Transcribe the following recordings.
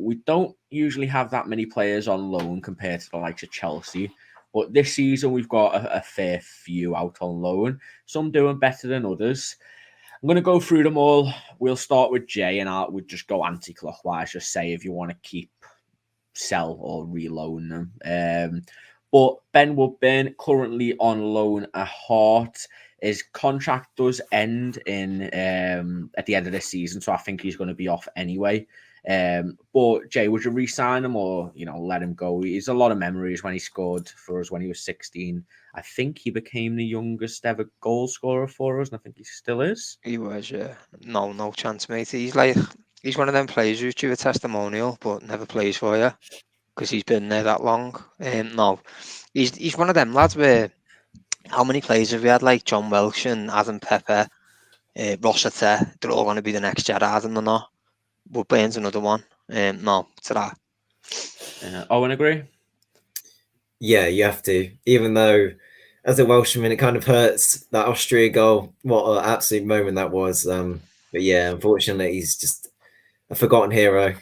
we don't usually have that many players on loan compared to the likes of Chelsea. But this season, we've got a fair few out on loan. Some doing better than others. I'm going to go through them all. We'll start with Jay, and we'll just go anti-clockwise. Just say if you want to keep, sell, or reloan them. But Ben Woodburn, currently on loan at Heart. His contract does end in at the end of this season, so I think he's going to be off anyway. But Jay, would you re-sign him or let him go? He's a lot of memories when he scored for us when he was 16. I think he became the youngest ever goal scorer for us, and I think he still is. He was, yeah. No chance, mate. He's one of them players who's due a testimonial, but never plays for you because he's been there that long. No, he's one of them lads where. How many players have we had like John Welsh and Adam Pepper, Rossiter? They're all going to be the next Gerrard, and they're not. Woodburn's another one. No, to that. Owen, agree? Yeah, you have to. Even though, as a Welshman, it kind of hurts that Austria goal. What an absolute moment that was. But yeah, unfortunately, he's just a forgotten hero.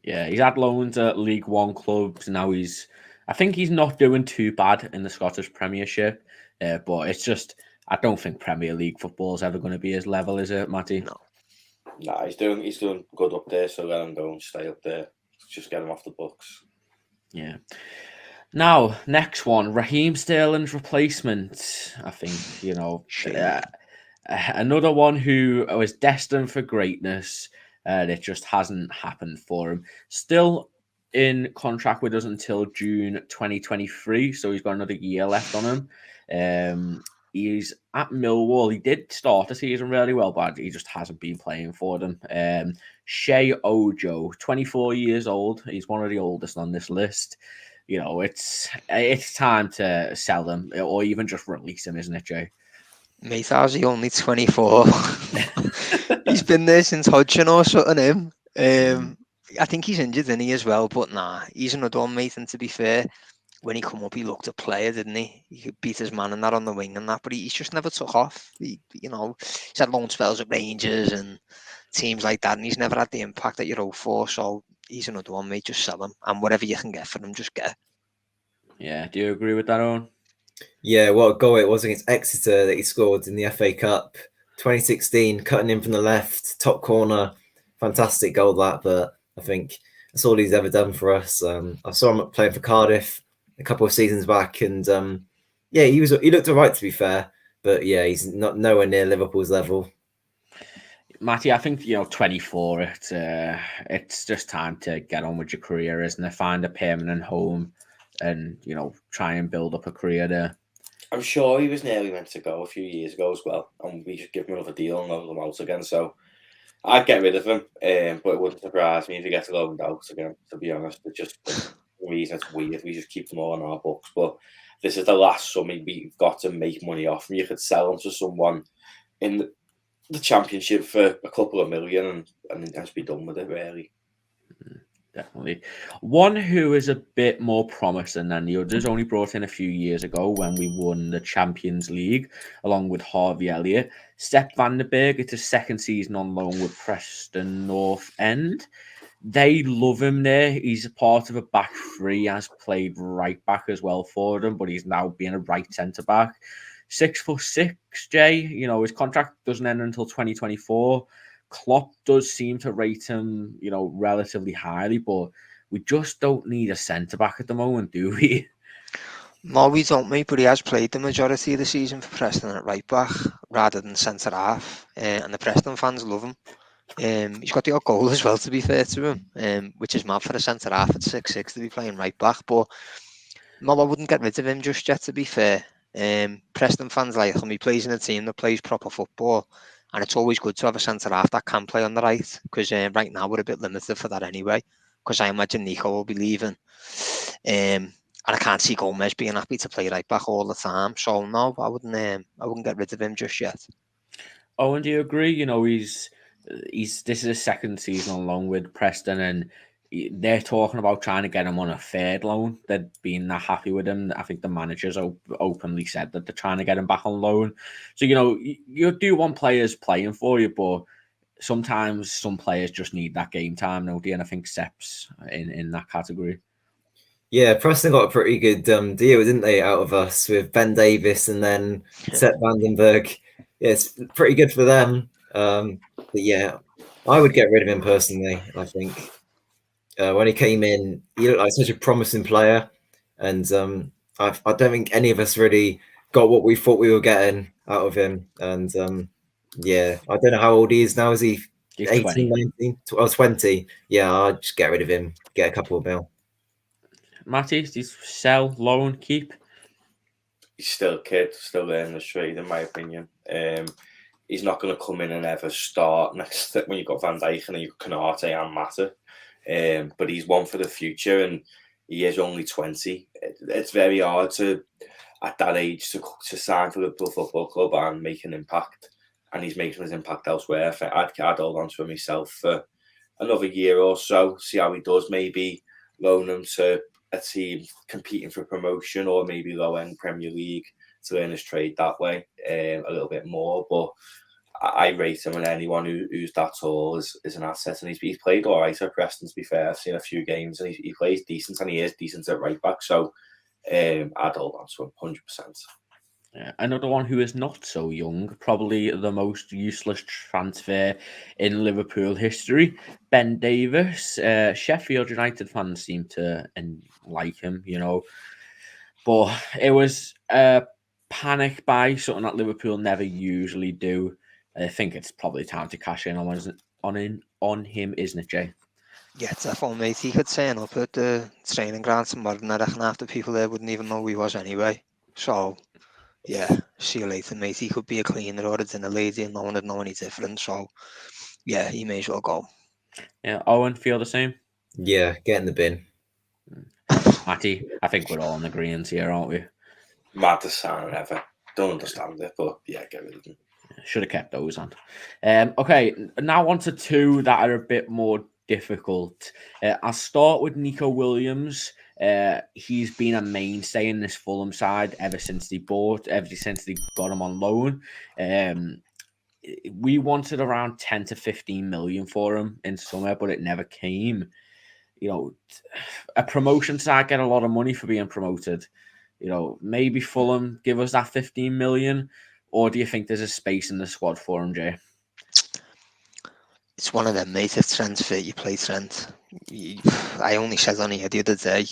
Yeah, he's had loans at League One clubs. Now I think he's not doing too bad in the Scottish Premiership. But it's just, I don't think Premier League football is ever going to be his level, is it, Matty? No. Nah, he's doing good up there, so let him go and stay up there. Just get him off the books. Yeah. Now, next one, Raheem Sterling's replacement. I think, another one who was destined for greatness. It just hasn't happened for him. Still in contract with us until June 2023, so he's got another year left on him. He's at Millwall. He did start the season really well, but he just hasn't been playing for them. Sheyi Ojo, 24 years old. He's one of the oldest on this list. It's time to sell him or even just release him, isn't it, Jay? Mate, how's he only 24? He's been there since Hodgson or something, him. I think he's injured, isn't he, as well? But nah, he's another one, mate. And to be fair, when he come up, he looked a player, didn't he? He could beat his man and that on the wing and that, but he's just never took off. He's had loan spells at Rangers and teams like that, and he's never had the impact that you hope for. So he's another one, mate. Just sell him, and whatever you can get for him, just get. Yeah, do you agree with that, Owen? Yeah, what a goal it was against Exeter that he scored in the FA Cup 2016, cutting in from the left, top corner. Fantastic goal that, but I think that's all he's ever done for us. I saw him playing for Cardiff a couple of seasons back, and he looked all right, to be fair, but yeah, he's not nowhere near Liverpool's level. Matty, I think 24. It's just time to get on with your career, isn't it? Find a permanent home, and try and build up a career there. I'm sure he was nearly meant to go a few years ago as well, and we should give him another deal and loan him out again. So I'd get rid of him, but it wouldn't surprise me if he gets loaned out again. To be honest, it's just the reason it's weird. We just keep them all on our books, but this is the last sum we've got to make money off. And you could sell him to someone in the Championship for a couple of million, and just be done with it, really. Definitely. One who is a bit more promising than the others, only brought in a few years ago when we won the Champions League along with Harvey Elliott. Sepp van der Berg, it's his second season on loan with Preston North End. They love him there. He's a part of a back three, has played right back as well for them, but he's now being a right centre back. 6'6", Jay. His contract doesn't end until 2024. Klopp does seem to rate him, relatively highly, but we just don't need a centre-back at the moment, do we? No, we don't, mate, but he has played the majority of the season for Preston at right-back rather than centre-half, and the Preston fans love him. He's got the odd goal as well, to be fair to him, which is mad for a centre-half at 6'6" to be playing right-back, but no, I wouldn't get rid of him just yet, to be fair. Preston fans like him. He plays in a team that plays proper football. And it's always good to have a centre-half that can play on the right, because right now we're a bit limited for that anyway, because I imagine Neco will be leaving. And I can't see Gomez being happy to play right back all the time. So, no, I wouldn't get rid of him just yet. Oh, and do you agree? This is his second season on loan with Preston, and they're talking about trying to get him on a third loan. They're being that happy with him. I think the managers openly said that they're trying to get him back on loan. So, you do want players playing for you, but sometimes some players just need that game time, no, and I think Sepp's in that category. Yeah, Preston got a pretty good deal, didn't they, out of us with Ben Davis and then Sepp Vandenberg. Yeah, it's pretty good for them. But yeah, I would get rid of him personally. I think when he came in, he looked like such a promising player, and I don't think any of us really got what we thought we were getting out of him. And yeah, I don't know how old he is now. Is he 18, 20. 19? 20? Yeah, I'd just get rid of him. Get a couple of mil. Matty, do you sell, loan, keep? He's still a kid, still learning the trade, in my opinion. He's not going to come in and ever start next when you've got Van Dijk and you've got Canate and Mata. But he's one for the future, and he is only 20. It's very hard to, at that age, to sign for the Liverpool Football Club and make an impact. And he's making his impact elsewhere. I'd hold on to him myself for another year or so, see how he does. Maybe loan him to a team competing for promotion, or maybe low-end Premier League to learn his trade that way a little bit more. But I rate him, and anyone who's that tall is an asset. And he's played all right at Preston, to be fair. I've seen a few games, and he plays decent, and he is decent at right back. So I'd hold on to him 100%. Yeah, another one who is not so young, probably the most useless transfer in Liverpool history, Ben Davis. Sheffield United fans seem to like him, but it was a panic buy, something that Liverpool never usually do. I think it's probably time to cash in on him, isn't it, Jay? Yeah, definitely, mate. He could turn up at the training ground tomorrow, and I reckon half the people there wouldn't even know who he was anyway. So, yeah, see you later, mate. He could be a cleaner or a dinner lady, and no one would know any different. So, yeah, he may as well go. Yeah, Owen, feel the same? Yeah, get in the bin. Matty, I think we're all in agreement here, aren't we? Maddest sign ever. Don't understand it, but yeah, get rid of them. Should have kept those on. Okay, now on to two that are a bit more difficult. I'll start with Neco Williams. He's been a mainstay in this Fulham side ever since they got him on loan. We wanted around 10 to 15 million for him in summer, but it never came. A promotion side get a lot of money for being promoted. Maybe Fulham give us that 15 million, or do you think there's a space in the squad for him, Jay? It's one of them, mate. If Trent's fit, you play Trent. I only said on here the other day,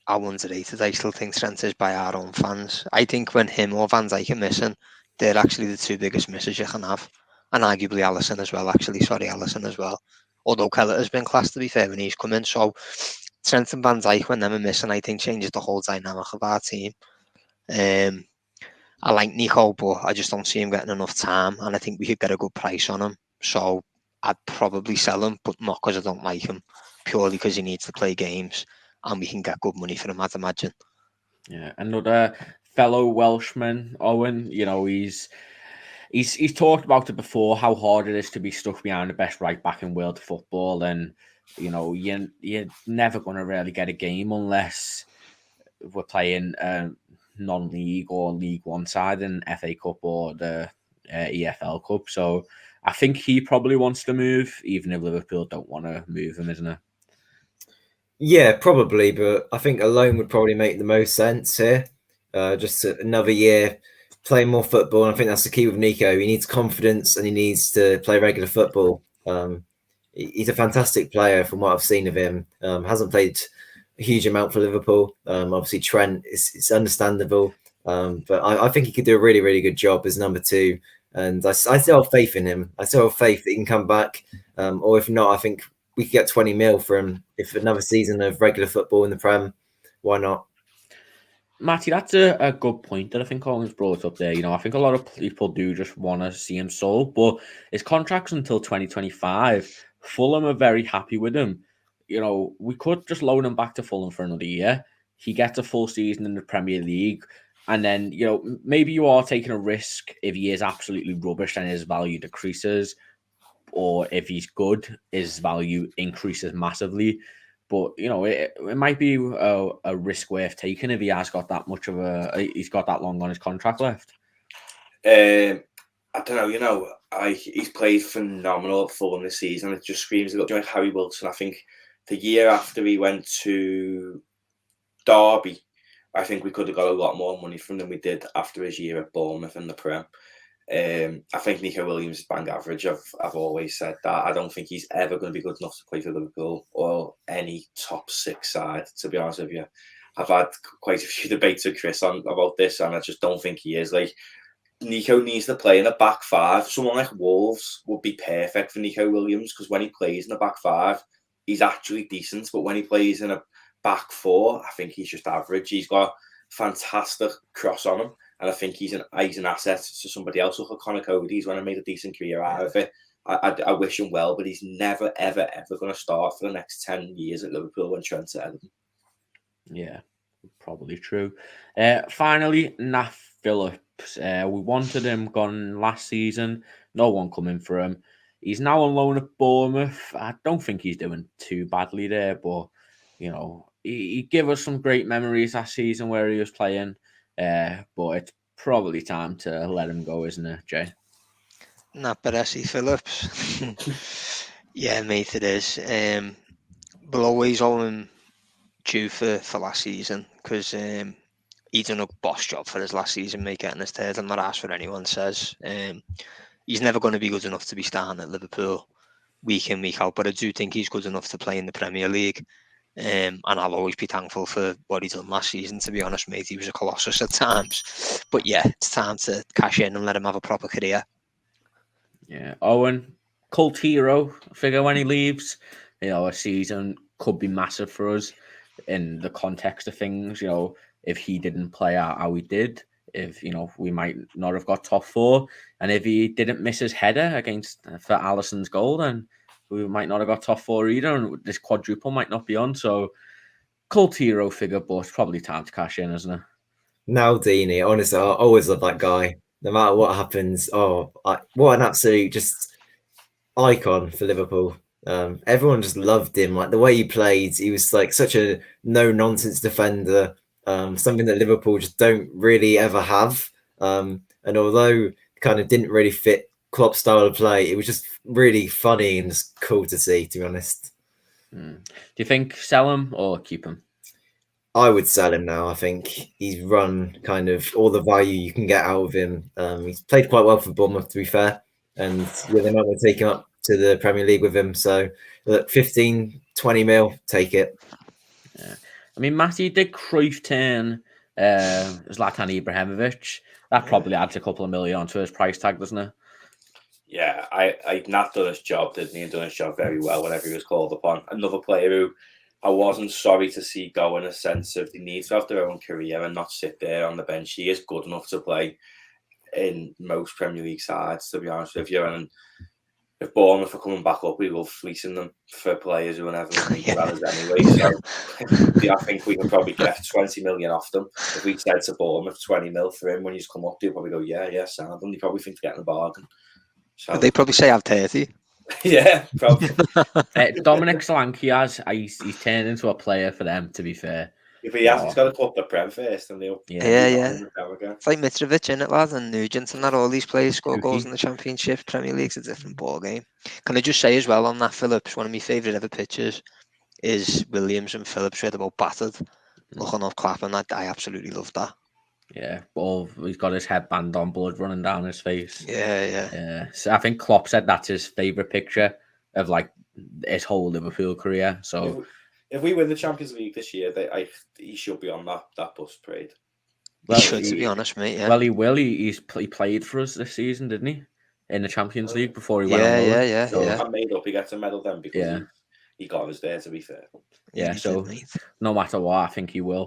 our underrated. I still think Trent is by our own fans. I think when him or Van Dijk are missing, they're actually the two biggest misses you can have. And arguably Alisson as well, Alisson as well. Although Kellett has been class, to be fair, when he's come in. So Trent and Van Dijk, when them are missing, I think changes the whole dynamic of our team. I like Neco, but I just don't see him getting enough time. And I think we could get a good price on him. So I'd probably sell him, but not because I don't like him. Purely because he needs to play games. And we can get good money for him, I'd imagine. Yeah, another fellow Welshman, Owen, he's talked about it before, how hard it is to be stuck behind the best right back in world football, and you're never going to really get a game unless we're playing non-league or League One side in FA Cup or the EFL Cup. So I think he probably wants to move, even if Liverpool don't want to move him, isn't it? Yeah, probably, but I think a loan would probably make the most sense here. Just another year playing more football, and I think that's the key with Neco. He needs confidence and he needs to play regular football. He's a fantastic player from what I've seen of him. Hasn't played a huge amount for Liverpool. Obviously, Trent, it's understandable, but I think he could do a really, really good job as number two. And I still have faith in him. I still have faith that he can come back. Or if not, I think we could get 20 mil for him. If another season of regular football in the Prem, why not? Matty, that's a good point that I think Colin's brought up there. I think a lot of people do just want to see him sold, but his contract's until 2025. Fulham are very happy with him. We could just loan him back to Fulham for another year. He gets a full season in the Premier League. And then, maybe you are taking a risk if he is absolutely rubbish and his value decreases, or if he's good, his value increases massively. But, it might be a risk worth taking if he has got that much of he's got that long on his contract left. I I don't know, he's played phenomenal at Fulham this season. It just screams like Harry Wilson. I think the year after he went to Derby, I think we could have got a lot more money from than we did after his year at Bournemouth in the Prem. I think Neco Williams is bang average. I've always said that. I don't think he's ever going to be good enough to play for Liverpool or any top 6 side, to be honest with you. I've had quite a few debates with Kris about this, and I just don't think he is. Like, Neco needs to play in a back 5. Someone like Wolves would be perfect for Neco Williams, because when he plays in the back 5, he's actually decent. But when he plays in a back 4, I think he's just average. He's got fantastic cross on him, and I think he's an asset to somebody else. Look at Connor Cody's when I made a decent career out of it. I wish him well, but he's never, ever, ever going to start for the next 10 years at Liverpool when Trent's ahead of him. Yeah, probably true. Finally, Nat Phillips. We wanted him gone last season. No one coming for him. He's now on loan at Bournemouth. I don't think he's doing too badly there, but he gave us some great memories last season where he was playing. But it's probably time to let him go, isn't it, Jay? Nat Phillips. Yeah, mate, it is. We'll always owe him due for last season, because he done a boss job for his last season, mate, getting us third. I'm not asked what anyone says. He's never going to be good enough to be starting at Liverpool week in, week out, but I do think he's good enough to play in the Premier League. And I'll always be thankful for what he done last season, to be honest, mate. He was a colossus at times. But yeah, it's time to cash in and let him have a proper career. Yeah. Owen, cult hero figure when he leaves. A season could be massive for us in the context of things. If he didn't play out how he did, if we might not have got top 4, and if he didn't miss his header for Alisson's goal, then we might not have got top 4 either, and this quadruple might not be on. So, cult hero figure, but it's probably time to cash in, isn't it? Naldini, honestly, I always love that guy. No matter what happens, what an absolute just icon for Liverpool. Everyone just loved him. Like, the way he played, he was like such a no-nonsense defender. Something that Liverpool just don't really ever have. And although kind of didn't really fit Klopp's style of play, it was just really funny and just cool to see, to be honest. Do you think sell him or keep him? I would sell him now. I think he's run kind of all the value you can get out of him. He's played quite well for Bournemouth, to be fair. And they're not going to take him up to the Premier League with him. So, look, 15, 20 mil, take it. Yeah. I mean, Matty did Cruyff turn Zlatan Ibrahimovic. That probably adds a couple of million onto his price tag, doesn't it? Yeah, I Nat done his job, didn't he? And done his job very well whenever he was called upon. Another player who I wasn't sorry to see go, in a sense of they need to have their own career and not sit there on the bench. He is good enough to play in most Premier League sides, to be honest with you. And if Bournemouth are coming back up, we will fleecing them for players who will never make others anyway. So I think we can probably get 20 million off them. If we said to Bournemouth 20 mil for him when he's come up, they'll probably go, yeah, sound. And they probably think they're getting a bargain. So, they probably say have 30. Yeah, probably. Dominic Solanke he's turned into a player for them, to be fair. If he has, he's got to put the Prem first, and they'll yeah. It's like Mitrovic, in it, lads, and Nugent, and that all these players score goals in the Championship. Premier League's a different ball game. Can I just say as well on that, Phillips, one of my favourite ever pictures is Williams and Phillips where they're both battered, looking off clapping. I absolutely love that. Yeah, he's got his headband on, blood running down his face. Yeah. So I think Klopp said that's his favourite picture of like his whole Liverpool career. So if we win the Champions League this year, he should be on that bus parade. Well, he should, to be honest, mate. Yeah. Well, he will. He played for us this season, didn't he? In the Champions League before he went on loan. Yeah. I made up. He gets a medal then because he got us there, to be fair. Yeah, so no matter what, I think he will.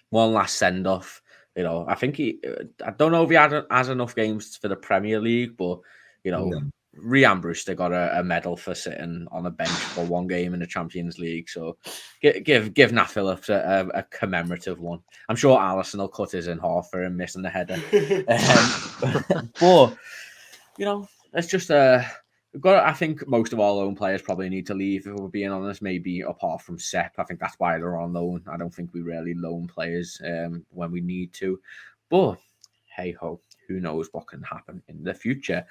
One last send off. I think I don't know if he has enough games for the Premier League, but Ryan Brewster got a medal for sitting on a bench for one game in the Champions League. So give Nat Phillips a commemorative one. I'm sure Alisson will cut his in half for him missing the header. But it's just I think most of our loan players probably need to leave, if we're being honest, maybe apart from Sepp. I think that's why they're on loan. I don't think we really loan players when we need to. But hey ho, who knows what can happen in the future.